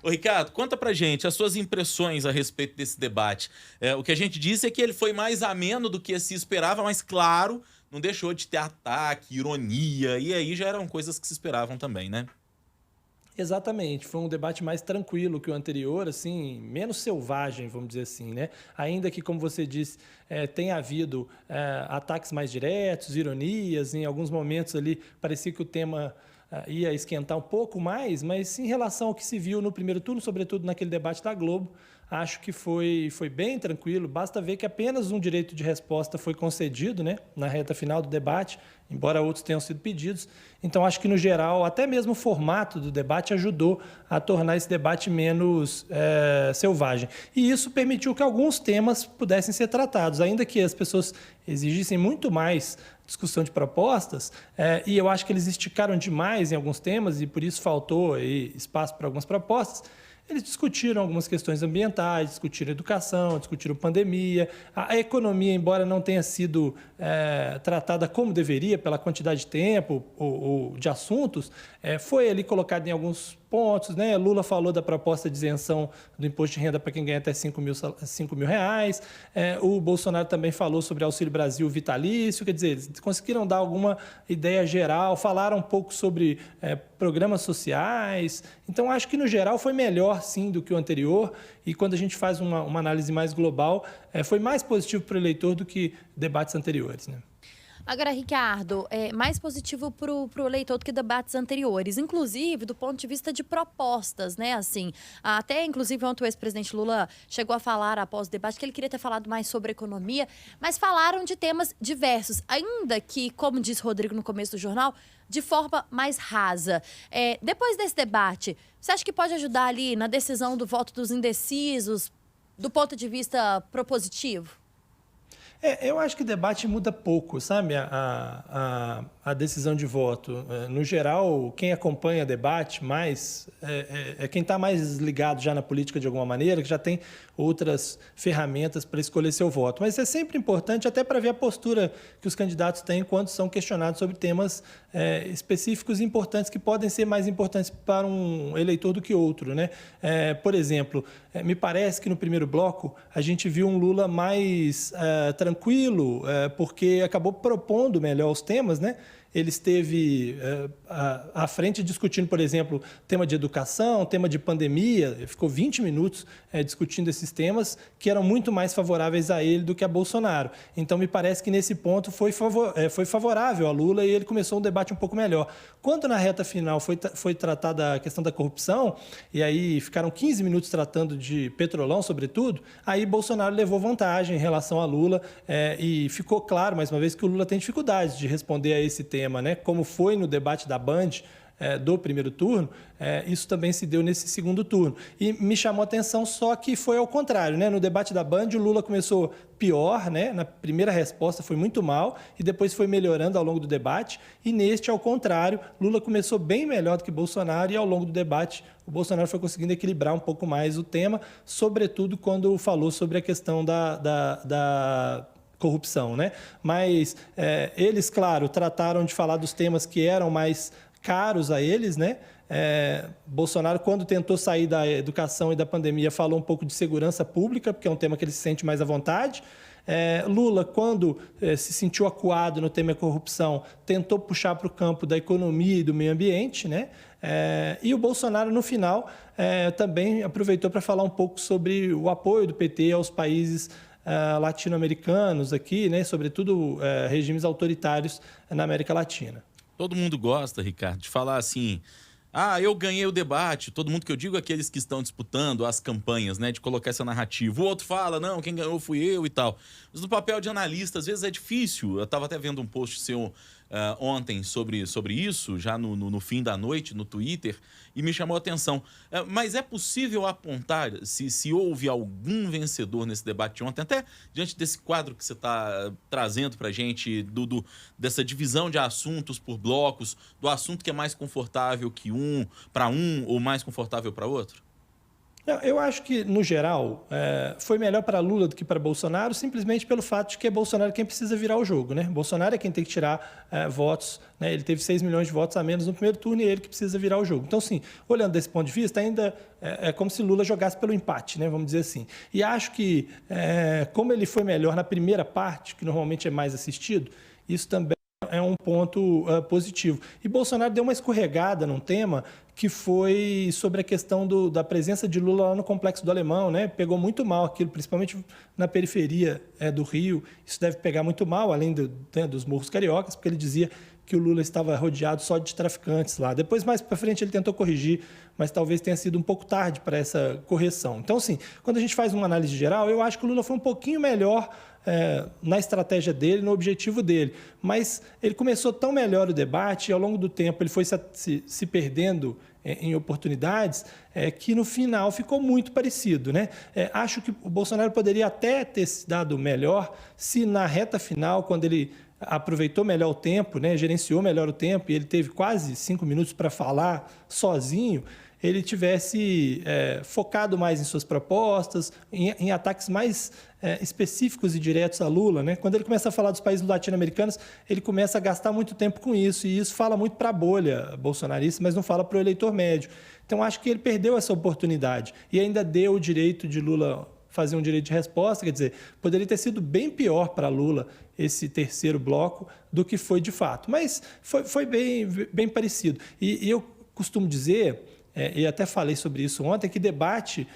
Ô, Ricardo, conta pra gente as suas impressões a respeito desse debate. O que a gente disse é que ele foi mais ameno do que se esperava, mas claro, não deixou de ter ataque, ironia, e aí já eram coisas que se esperavam também, né? Exatamente, foi um debate mais tranquilo que o anterior, assim, menos selvagem, vamos dizer assim, né? Ainda que, como você disse, tenha havido ataques mais diretos, ironias, em alguns momentos ali parecia que o tema ia esquentar um pouco mais, mas em relação ao que se viu no primeiro turno, sobretudo naquele debate da Globo, acho que foi bem tranquilo. Basta ver que apenas um direito de resposta foi concedido, né, na reta final do debate, embora outros tenham sido pedidos. Então, acho que, no geral, até mesmo o formato do debate ajudou a tornar esse debate menos selvagem. E isso permitiu que alguns temas pudessem ser tratados, ainda que as pessoas exigissem muito mais discussão de propostas, e eu acho que eles esticaram demais em alguns temas e por isso faltou aí espaço para algumas propostas. Eles discutiram algumas questões ambientais, discutiram educação, discutiram pandemia. A economia, embora não tenha sido tratada como deveria, pela quantidade de tempo ou de assuntos, foi ali colocada em alguns pontos, né? Lula falou da proposta de isenção do imposto de renda para quem ganha até 5 mil reais. O Bolsonaro também falou sobre Auxílio Brasil vitalício. Quer dizer, eles conseguiram dar alguma ideia geral, falaram um pouco sobre programas sociais. Então, acho que, no geral, foi melhor, sim, do que o anterior. E quando a gente faz uma análise mais global, foi mais positivo para o eleitor do que debates anteriores, né? Agora, Ricardo, é mais positivo para o eleitor do que debates anteriores, inclusive do ponto de vista de propostas, né? Assim, até inclusive ontem o ex-presidente Lula chegou a falar após o debate que ele queria ter falado mais sobre economia, mas falaram de temas diversos, ainda que, como disse Rodrigo no começo do jornal, de forma mais rasa. Depois desse debate, você acha que pode ajudar ali na decisão do voto dos indecisos, do ponto de vista propositivo? Eu acho que o debate muda pouco, sabe, a decisão de voto. No geral, quem acompanha debate mais é quem está mais ligado já na política de alguma maneira, que já tem outras ferramentas para escolher seu voto. Mas é sempre importante até para ver a postura que os candidatos têm quando são questionados sobre temas específicos e importantes que podem ser mais importantes para um eleitor do que outro, né? Por exemplo, me parece que no primeiro bloco a gente viu um Lula mais tranquilo, porque acabou propondo melhor os temas, né? Ele esteve à frente discutindo, por exemplo, tema de educação, tema de pandemia, ficou 20 minutos discutindo esses temas que eram muito mais favoráveis a ele do que a Bolsonaro. Então, me parece que nesse ponto foi favorável a Lula e ele começou um debate um pouco melhor. Quando na reta final foi tratada a questão da corrupção, e aí ficaram 15 minutos tratando de petrolão, sobretudo, aí Bolsonaro levou vantagem em relação a Lula e ficou claro, mais uma vez, que o Lula tem dificuldades de responder a esse tema, né? Como foi no debate da Band do primeiro turno, isso também se deu nesse segundo turno. E me chamou a atenção só que foi ao contrário, né? No debate da Band, o Lula começou pior, né? Na primeira resposta foi muito mal e depois foi melhorando ao longo do debate. E neste, ao contrário, Lula começou bem melhor do que Bolsonaro e ao longo do debate o Bolsonaro foi conseguindo equilibrar um pouco mais o tema, sobretudo quando falou sobre a questão da corrupção, né? Mas eles, claro, trataram de falar dos temas que eram mais caros a eles, né? Bolsonaro, quando tentou sair da educação e da pandemia, falou um pouco de segurança pública, porque é um tema que ele se sente mais à vontade. Lula, quando se sentiu acuado no tema da corrupção, tentou puxar para o campo da economia e do meio ambiente, né? E o Bolsonaro, no final, também aproveitou para falar um pouco sobre o apoio do PT aos países latino-americanos aqui, né? Sobretudo regimes autoritários na América Latina. Todo mundo gosta, Ricardo, de falar assim: ah, eu ganhei o debate. Todo mundo que eu digo é aqueles que estão disputando as campanhas, né? De colocar essa narrativa. O outro fala, não, quem ganhou fui eu e tal. Mas no papel de analista, às vezes é difícil. Eu estava até vendo um post seu ontem sobre isso, já no fim da noite, no Twitter, e me chamou a atenção. Mas é possível apontar se houve algum vencedor nesse debate de ontem, até diante desse quadro que você está trazendo para a gente, dessa divisão de assuntos por blocos, do assunto que é mais confortável que para um ou mais confortável para outro? Eu acho que, no geral, foi melhor para Lula do que para Bolsonaro, simplesmente pelo fato de que é Bolsonaro quem precisa virar o jogo, né? Bolsonaro é quem tem que tirar votos, né? Ele teve 6 milhões de votos a menos no primeiro turno e ele que precisa virar o jogo. Então, sim, olhando desse ponto de vista, ainda é como se Lula jogasse pelo empate, né? Vamos dizer assim. E acho que, como ele foi melhor na primeira parte, que normalmente é mais assistido, isso também é um ponto positivo. E Bolsonaro deu uma escorregada num tema que foi sobre a questão da presença de Lula lá no Complexo do Alemão, né? Pegou muito mal aquilo, principalmente na periferia do Rio. Isso deve pegar muito mal, além dos morros cariocas, porque ele dizia que o Lula estava rodeado só de traficantes lá. Depois, mais para frente, ele tentou corrigir, mas talvez tenha sido um pouco tarde para essa correção. Então, assim, quando a gente faz uma análise geral, eu acho que o Lula foi um pouquinho melhor na estratégia dele, no objetivo dele. Mas ele começou tão melhor o debate e, ao longo do tempo, ele foi se perdendo em oportunidades, que no final ficou muito parecido, né? Acho que o Bolsonaro poderia até ter se dado melhor se na reta final, quando ele aproveitou melhor o tempo, né, gerenciou melhor o tempo, e ele teve quase 5 minutos para falar sozinho, ele tivesse focado mais em suas propostas, em ataques mais específicos e diretos a Lula, né? Quando ele começa a falar dos países latino-americanos, ele começa a gastar muito tempo com isso, e isso fala muito para a bolha bolsonarista, mas não fala para o eleitor médio. Então, acho que ele perdeu essa oportunidade e ainda deu o direito de Lula fazer um direito de resposta, quer dizer, poderia ter sido bem pior para Lula esse terceiro bloco do que foi de fato, mas foi bem parecido. E eu costumo dizer, e até falei sobre isso ontem, que debate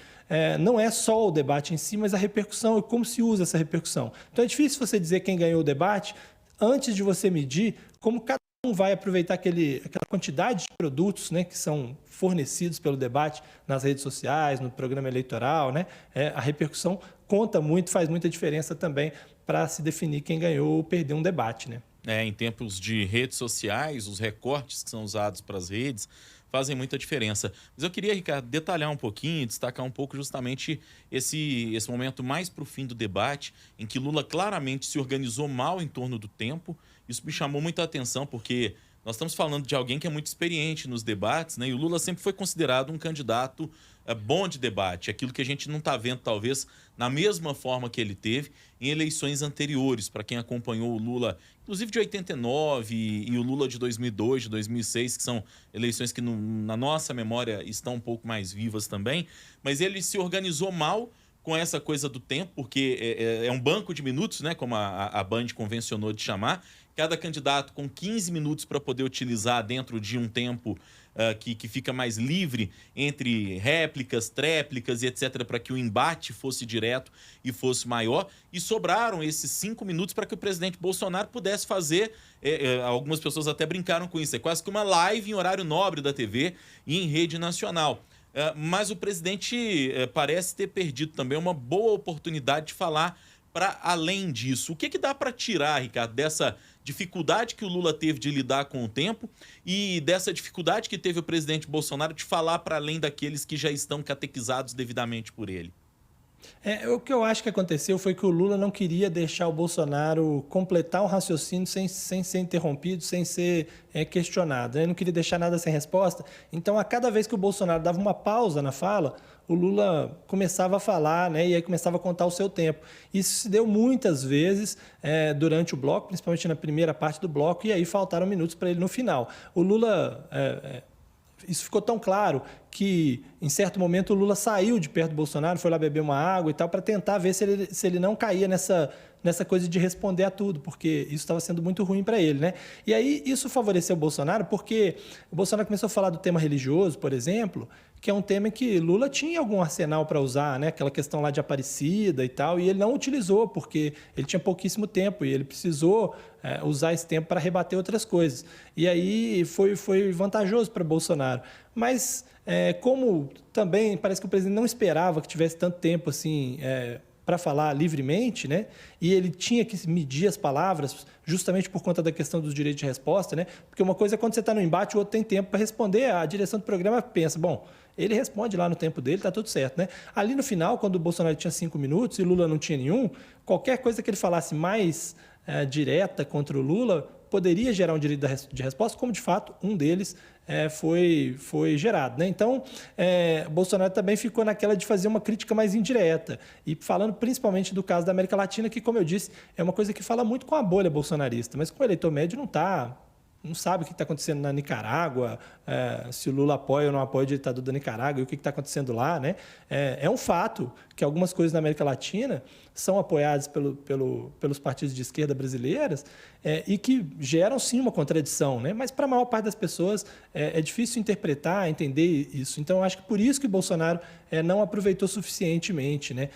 não é só o debate em si, mas a repercussão e como se usa essa repercussão. Então é difícil você dizer quem ganhou o debate antes de você medir como cada um vai aproveitar aquela quantidade de produtos, né, que são fornecidos pelo debate nas redes sociais, no programa eleitoral, né? A repercussão conta muito, faz muita diferença também para se definir quem ganhou ou perdeu um debate, né? Em tempos de redes sociais, os recortes que são usados para as redes fazem muita diferença. Mas eu queria, Ricardo, detalhar um pouquinho, destacar um pouco justamente esse momento mais para o fim do debate, em que Lula claramente se organizou mal em torno do tempo. Isso me chamou muita atenção, porque nós estamos falando de alguém que é muito experiente nos debates, né? E o Lula sempre foi considerado um candidato bom de debate, aquilo que a gente não está vendo, talvez, na mesma forma que ele teve em eleições anteriores, para quem acompanhou o Lula, inclusive de 89 e o Lula de 2002, de 2006, que são eleições que na nossa memória estão um pouco mais vivas também, mas ele se organizou mal com essa coisa do tempo, porque é um banco de minutos, né, como a Band convencionou de chamar, cada candidato com 15 minutos para poder utilizar dentro de um tempo que fica mais livre entre réplicas, tréplicas e etc., para que o embate fosse direto e fosse maior. E sobraram esses 5 minutos para que o presidente Bolsonaro pudesse fazer, algumas pessoas até brincaram com isso, é quase que uma live em horário nobre da TV e em rede nacional. Mas o presidente parece ter perdido também uma boa oportunidade de falar para além disso. O que dá para tirar, Ricardo, dessa dificuldade que o Lula teve de lidar com o tempo e dessa dificuldade que teve o presidente Bolsonaro de falar para além daqueles que já estão catequizados devidamente por ele? O que eu acho que aconteceu foi que o Lula não queria deixar o Bolsonaro completar um raciocínio sem ser interrompido, sem ser questionado. Ele não queria deixar nada sem resposta. Então, a cada vez que o Bolsonaro dava uma pausa na fala, o Lula começava a falar, né, e aí começava a contar o seu tempo. Isso se deu muitas vezes durante o bloco, principalmente na primeira parte do bloco, e aí faltaram minutos para ele no final. O Lula... Isso ficou tão claro que, em certo momento, o Lula saiu de perto do Bolsonaro, foi lá beber uma água e tal, para tentar ver se ele não caía nessa coisa de responder a tudo, porque isso estava sendo muito ruim para ele, né? E aí isso favoreceu o Bolsonaro, porque o Bolsonaro começou a falar do tema religioso, por exemplo, que é um tema que Lula tinha algum arsenal para usar, né? Aquela questão lá de Aparecida e tal, e ele não utilizou, porque ele tinha pouquíssimo tempo e ele precisou usar esse tempo para rebater outras coisas. E aí foi vantajoso para Bolsonaro. Mas, como também parece que o presidente não esperava que tivesse tanto tempo assim para falar livremente, né? E ele tinha que medir as palavras justamente por conta da questão dos direitos de resposta, né? Porque uma coisa é quando você está no embate, o outro tem tempo para responder, a direção do programa pensa, bom, ele responde lá no tempo dele, está tudo certo, né? Ali no final, quando o Bolsonaro tinha 5 minutos e Lula não tinha nenhum, qualquer coisa que ele falasse mais direta contra o Lula poderia gerar um direito de resposta, como de fato um deles foi gerado, né? Então, Bolsonaro também ficou naquela de fazer uma crítica mais indireta e falando principalmente do caso da América Latina, que, como eu disse, é uma coisa que fala muito com a bolha bolsonarista, mas com o eleitor médio não sabe o que está acontecendo na Nicarágua, se o Lula apoia ou não apoia a ditadura da Nicarágua e o que está acontecendo lá, né? É um fato que algumas coisas na América Latina são apoiadas pelos partidos de esquerda brasileiras e que geram, sim, uma contradição, né? Mas, para a maior parte das pessoas, é difícil interpretar, entender isso. Então, acho que por isso que Bolsonaro não aproveitou suficientemente, né?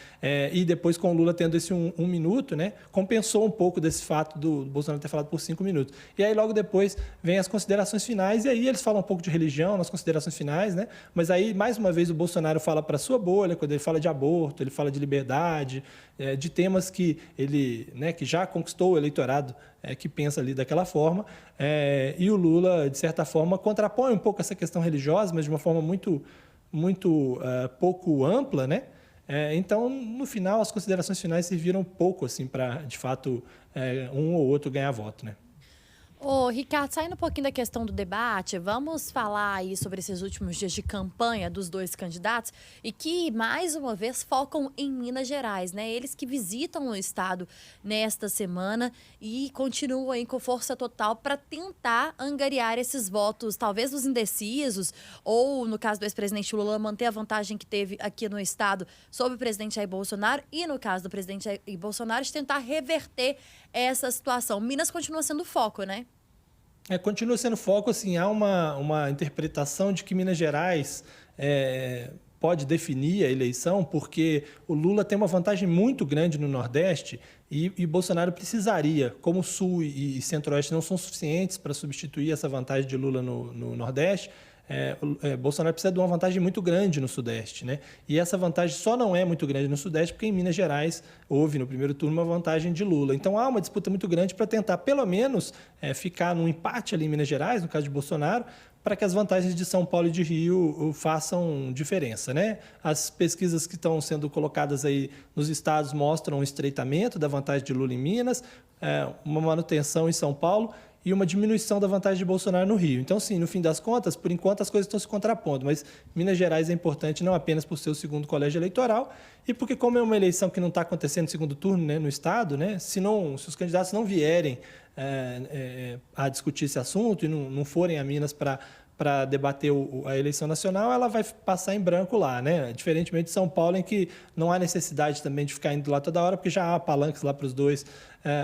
E depois, com o Lula tendo esse um minuto, né, compensou um pouco desse fato do Bolsonaro ter falado por 5 minutos. E aí, logo depois, vem as considerações finais, e aí eles falam um pouco de religião nas considerações finais, né? Mas aí, mais uma vez, o Bolsonaro fala para a sua bolha, quando ele fala de aborto, ele fala de liberdade, de temas que ele, né, que já conquistou o eleitorado que pensa ali daquela forma, e o Lula, de certa forma, contrapõe um pouco essa questão religiosa, mas de uma forma muito pouco ampla, né? Então, no final, as considerações finais serviram pouco assim, para, de fato, um ou outro ganhar voto, né? Ô, Ricardo, saindo um pouquinho da questão do debate, vamos falar aí sobre esses últimos dias de campanha dos dois candidatos e que, mais uma vez, focam em Minas Gerais, né? Eles que visitam o estado nesta semana e continuam aí com força total para tentar angariar esses votos, talvez dos indecisos, ou, no caso do ex-presidente Lula, manter a vantagem que teve aqui no estado sobre o presidente Jair Bolsonaro e, no caso do presidente Jair Bolsonaro, de tentar reverter essa situação. Minas continua sendo foco, né? Continua sendo foco, assim, há uma interpretação de que Minas Gerais pode definir a eleição, porque o Lula tem uma vantagem muito grande no Nordeste e Bolsonaro precisaria, como o Sul e Centro-Oeste não são suficientes para substituir essa vantagem de Lula no Nordeste, Bolsonaro precisa de uma vantagem muito grande no Sudeste, né? E essa vantagem só não é muito grande no Sudeste porque em Minas Gerais houve no primeiro turno uma vantagem de Lula. Então há uma disputa muito grande para tentar pelo menos ficar num empate ali em Minas Gerais, no caso de Bolsonaro, para que as vantagens de São Paulo e de Rio façam diferença, né? As pesquisas que estão sendo colocadas aí nos estados mostram um estreitamento da vantagem de Lula em Minas, uma manutenção em São Paulo e uma diminuição da vantagem de Bolsonaro no Rio. Então, sim, no fim das contas, por enquanto as coisas estão se contrapondo, mas Minas Gerais é importante não apenas por ser o segundo colégio eleitoral e porque, como é uma eleição que não está acontecendo no segundo turno, né, no Estado, né, se os candidatos não vierem a discutir esse assunto e não forem a Minas para debater a eleição nacional, ela vai passar em branco lá, né? Diferentemente de São Paulo, em que não há necessidade também de ficar indo lá toda hora, porque já há palanques lá para os dois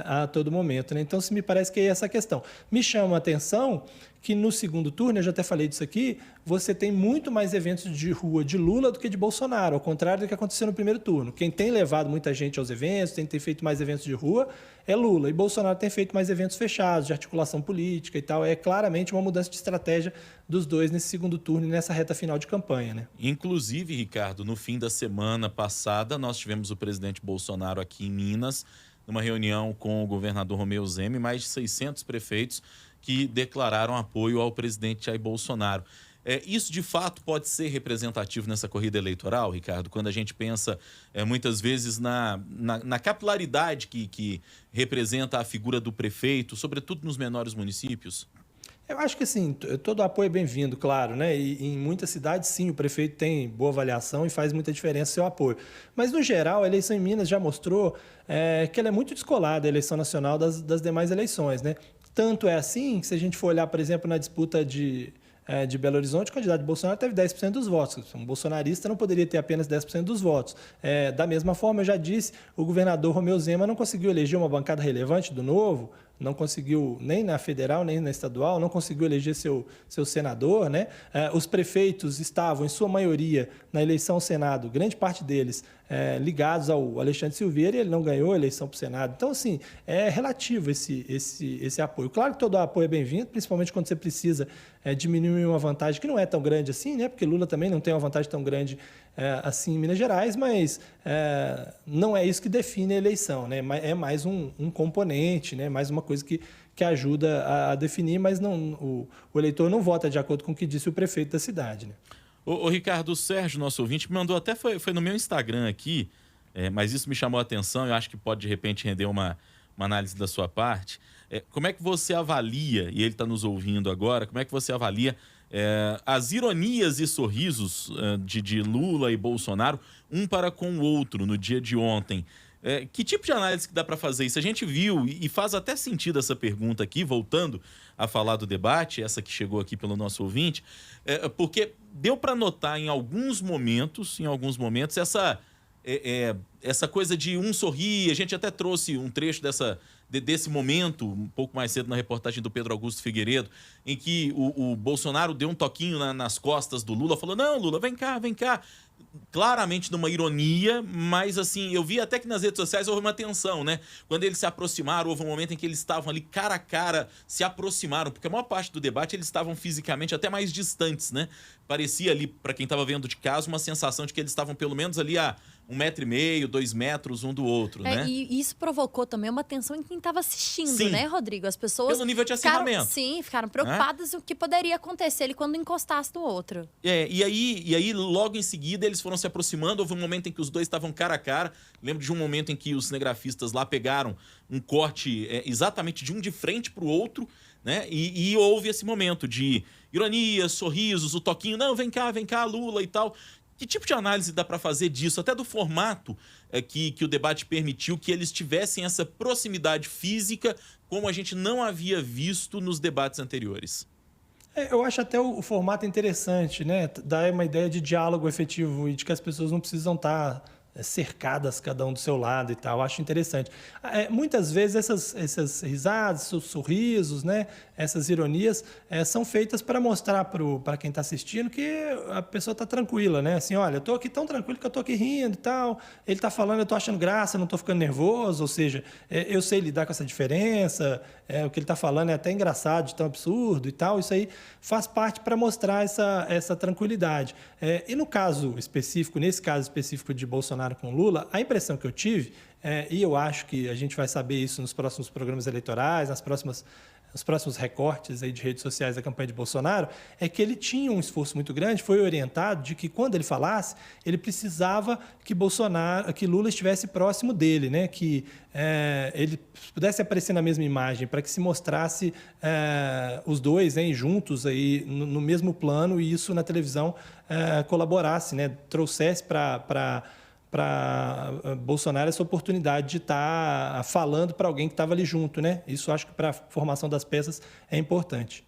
a todo momento, né? Então, me parece que é essa a questão. Me chama a atenção que no segundo turno, eu já até falei disso aqui, você tem muito mais eventos de rua de Lula do que de Bolsonaro, ao contrário do que aconteceu no primeiro turno. Quem tem levado muita gente aos eventos, tem feito mais eventos de rua, é Lula. E Bolsonaro tem feito mais eventos fechados, de articulação política e tal. É claramente uma mudança de estratégia dos dois nesse segundo turno e nessa reta final de campanha, né? Inclusive, Ricardo, no fim da semana passada, nós tivemos o presidente Bolsonaro aqui em Minas, numa reunião com o governador Romeu Zema, mais de 600 prefeitos que declararam apoio ao presidente Jair Bolsonaro. Isso, de fato, pode ser representativo nessa corrida eleitoral, Ricardo, quando a gente pensa muitas vezes na capilaridade que representa a figura do prefeito, sobretudo nos menores municípios? Eu acho que, assim, todo apoio é bem-vindo, claro, né? E em muitas cidades, sim, o prefeito tem boa avaliação e faz muita diferença o seu apoio. Mas, no geral, a eleição em Minas já mostrou que ela é muito descolada, a eleição nacional, das demais eleições, né? Tanto é assim que, se a gente for olhar, por exemplo, na disputa de Belo Horizonte, o candidato de Bolsonaro teve 10% dos votos. Um bolsonarista não poderia ter apenas 10% dos votos. Da mesma forma, eu já disse, o governador Romeu Zema não conseguiu eleger uma bancada relevante do Novo, não conseguiu nem na federal, nem na estadual, não conseguiu eleger seu senador, né? Os prefeitos estavam, em sua maioria, na eleição ao Senado, grande parte deles ligados ao Alexandre Silveira, e ele não ganhou a eleição para o Senado. Então, assim, é relativo esse apoio. Claro que todo apoio é bem-vindo, principalmente quando você precisa diminuir uma vantagem que não é tão grande assim, né? Porque Lula também não tem uma vantagem tão grande assim em Minas Gerais, mas não é isso que define a eleição, né? É mais um componente, né? Mais uma coisa que ajuda a definir, mas o eleitor não vota de acordo com o que disse o prefeito da cidade, né? Ô Ricardo, o Sérgio, nosso ouvinte, me mandou até, foi no meu Instagram aqui, mas isso me chamou a atenção, eu acho que pode de repente render uma análise da sua parte. Como é que você avalia, e ele está nos ouvindo agora, como é que você avalia As ironias e sorrisos de Lula e Bolsonaro, um para com o outro no dia de ontem. Que tipo de análise que dá para fazer isso? A gente viu, e faz até sentido essa pergunta aqui, voltando a falar do debate, essa que chegou aqui pelo nosso ouvinte, porque deu para notar em alguns momentos essa coisa de um sorrir. A gente até trouxe um trecho desse momento, um pouco mais cedo na reportagem do Pedro Augusto Figueiredo, em que o Bolsonaro deu um toquinho nas costas do Lula, falou: não, Lula, vem cá, vem cá. Claramente numa ironia, mas assim, eu vi até que nas redes sociais houve uma tensão, né? Quando eles se aproximaram, houve um momento em que eles estavam ali cara a cara, se aproximaram, porque a maior parte do debate eles estavam fisicamente até mais distantes, né? Parecia ali, para quem estava vendo de casa, uma sensação de que eles estavam pelo menos ali a 1,5 metro, 2 metros um do outro, né? E isso provocou também uma tensão em quem estava assistindo, Sim. né, Rodrigo? As pessoas Pelo nível de acirramento. ficaram preocupadas o que poderia acontecer ali quando encostasse no outro. E aí, logo em seguida, eles foram se aproximando. Houve um momento em que os dois estavam cara a cara. Lembro de um momento em que os cinegrafistas lá pegaram um corte exatamente de um de frente para o outro, né? E houve esse momento de ironia, sorrisos, o toquinho, não, vem cá, Lula e tal. Que tipo de análise dá para fazer disso? Até do formato que o debate permitiu que eles tivessem essa proximidade física, como a gente não havia visto nos debates anteriores. Eu acho até o formato interessante, né? Dá uma ideia de diálogo efetivo e de que as pessoas não precisam estar cercadas, cada um do seu lado e tal. Eu acho interessante. Muitas vezes essas risadas, esses sorrisos, né? Essas ironias são feitas para mostrar para quem está assistindo que a pessoa está tranquila, né? Assim, olha, eu estou aqui tão tranquilo que eu estou aqui rindo e tal. Ele está falando, eu estou achando graça, não estou ficando nervoso. Ou seja, eu sei lidar com essa diferença. O que ele está falando é até engraçado, de tão absurdo e tal. Isso aí faz parte para mostrar essa tranquilidade. E no caso específico, nesse caso específico de Bolsonaro com Lula, a impressão que eu tive, e eu acho que a gente vai saber isso nos próximos programas eleitorais, nos próximos recortes aí de redes sociais da campanha de Bolsonaro, é que ele tinha um esforço muito grande, foi orientado de que quando ele falasse, ele precisava que Lula estivesse próximo dele, né? Que ele pudesse aparecer na mesma imagem, para que se mostrasse os dois, né, juntos aí no mesmo plano, e isso na televisão colaborasse, né? Trouxesse para Bolsonaro essa oportunidade de estar falando para alguém que estava ali junto, né? Isso acho que para a formação das peças é importante.